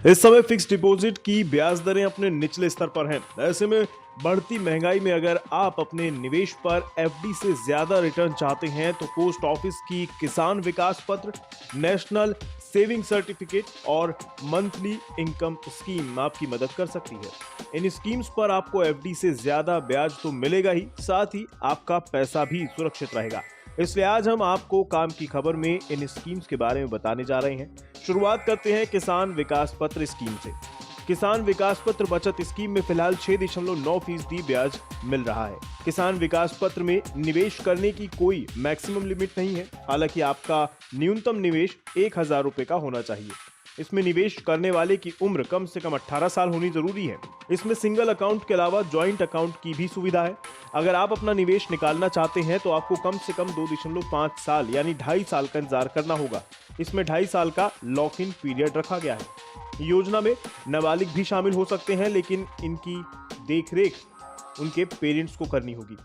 इस समय fix deposit की ब्याज दरें अपने निचले स्तर पर हैं। ऐसे में बढ़ती महंगाई में अगर आप अपने निवेश पर एफडी से ज्यादा रिटर्न चाहते हैं तो पोस्ट ऑफिस की किसान विकास पत्र, नेशनल सेविंग सर्टिफिकेट और मंथली इनकम स्कीम आपकी मदद कर सकती है। इन स्कीम्स पर आपको एफडी से ज्यादा ब्याज तो मिलेगा ही, साथ ही आपका पैसा भी सुरक्षित रहेगा। इसलिए आज हम आपको काम की खबर में इन स्कीम्स के बारे में बताने जा रहे हैं। शुरुआत करते हैं किसान विकास पत्र स्कीम से। किसान विकास पत्र बचत स्कीम में फिलहाल 6.9% ब्याज मिल रहा है। किसान विकास पत्र में निवेश करने की कोई मैक्सिमम लिमिट नहीं है। हालांकि आपका न्यूनतम निवेश 1,000 रुपए का होना चाहिए। इसमें निवेश करने वाले की उम्र कम से कम 18 साल होनी जरूरी है। इसमें सिंगल अकाउंट के अलावा ज्वाइंट अकाउंट की भी सुविधा है। अगर आप अपना निवेश निकालना चाहते हैं तो आपको कम से कम 2.5 साल यानी 2.5 साल का इंतजार करना होगा। इसमें 2.5 साल का लॉक इन पीरियड रखा गया है। योजना में नाबालिग भी शामिल हो सकते हैं, लेकिन इनकी देखरेख उनके पेरेंट्स को करनी होगी।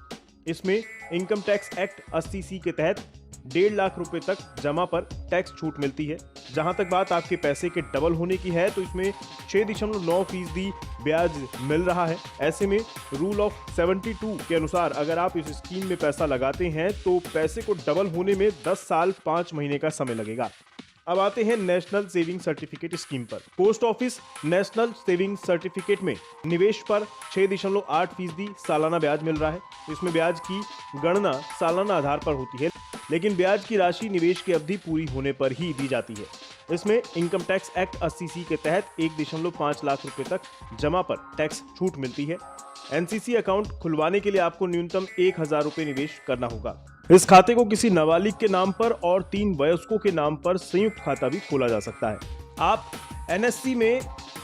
इसमें इनकम टैक्स एक्ट 80C के तहत 1.5 लाख रुपए तक जमा पर टैक्स छूट मिलती है। जहां तक बात आपके पैसे के डबल होने की है तो इसमें 6.9% ब्याज मिल रहा है। ऐसे में रूल ऑफ 72 के अनुसार अगर आप इस स्कीम में पैसा लगाते हैं तो पैसे को डबल होने में 10 साल 5 महीने का समय लगेगा। अब आते हैं नेशनल सेविंग सर्टिफिकेट स्कीम पर। Post office national saving certificate में निवेश पर 6.8% सालाना ब्याज मिल रहा है। इसमें ब्याज की गणना सालाना आधार पर होती है, लेकिन ब्याज की राशि निवेश की अवधि पूरी होने पर ही दी जाती है। इसमें इनकम टैक्स एक्ट 80C के तहत 1.5 लाख रुपए तक जमा पर टैक्स छूट मिलती है। एनसीसी अकाउंट खुलवाने के लिए आपको न्यूनतम 1,000 रुपए निवेश करना होगा। इस खाते को किसी नाबालिग के नाम पर और 3 वयस्कों के नाम पर संयुक्त खाता भी खोला जा सकता है। आप एनएससी में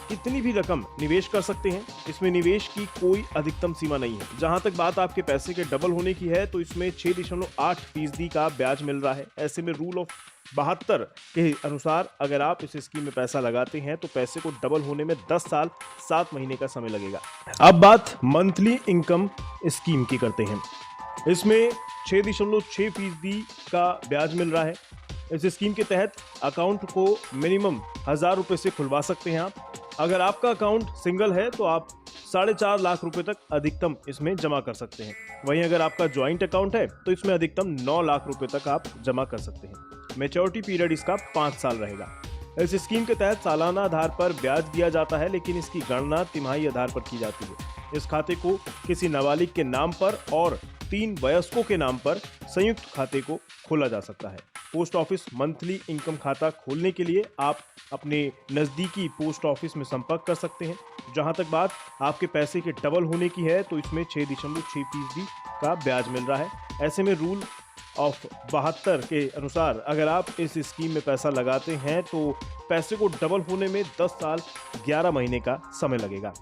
कितनी भी रकम निवेश कर सकते हैं। इसमें निवेश की कोई अधिकतम सीमा नहीं है। जहां तक बात आपके पैसे के डबल होने की है तो इसमें 6.8% का ब्याज मिल रहा है। ऐसे में रूल ऑफ 72 के अनुसार अगर आप इस स्कीम में पैसा लगाते हैं तो पैसे को डबल होने में 10 साल 7 महीने का समय लगेगा। अब बात मंथली इनकम स्कीम की करते हैं। इसमें 6.6% का ब्याज मिल रहा है। इस स्कीम के तहत अकाउंट को मिनिमम 1,000 रुपए से खुलवा सकते हैं आप। अगर आपका अकाउंट सिंगल है तो आप 4.5 लाख रुपए तक अधिकतम इसमें जमा कर सकते हैं। वहीं अगर आपका ज्वाइंट अकाउंट है तो इसमें अधिकतम 9 लाख रुपए तक आप जमा कर सकते हैं। मैच्योरिटी पीरियड इसका 5 साल रहेगा। इस स्कीम के तहत सालाना आधार पर ब्याज दिया जाता है, लेकिन इसकी गणना तिमाही आधार पर की जाती है। इस खाते को किसी नाबालिग के नाम पर और 3 वयस्कों के नाम पर संयुक्त खाते को खोला जा सकता है। पोस्ट ऑफिस मंथली इनकम खाता खोलने के लिए आप अपने नज़दीकी पोस्ट ऑफिस में संपर्क कर सकते हैं। जहां तक बात आपके पैसे के डबल होने की है तो इसमें 6.6% का ब्याज मिल रहा है। ऐसे में रूल ऑफ 72 के अनुसार अगर आप इस स्कीम में पैसा लगाते हैं तो पैसे को डबल होने में 10 साल 11 महीने का समय लगेगा।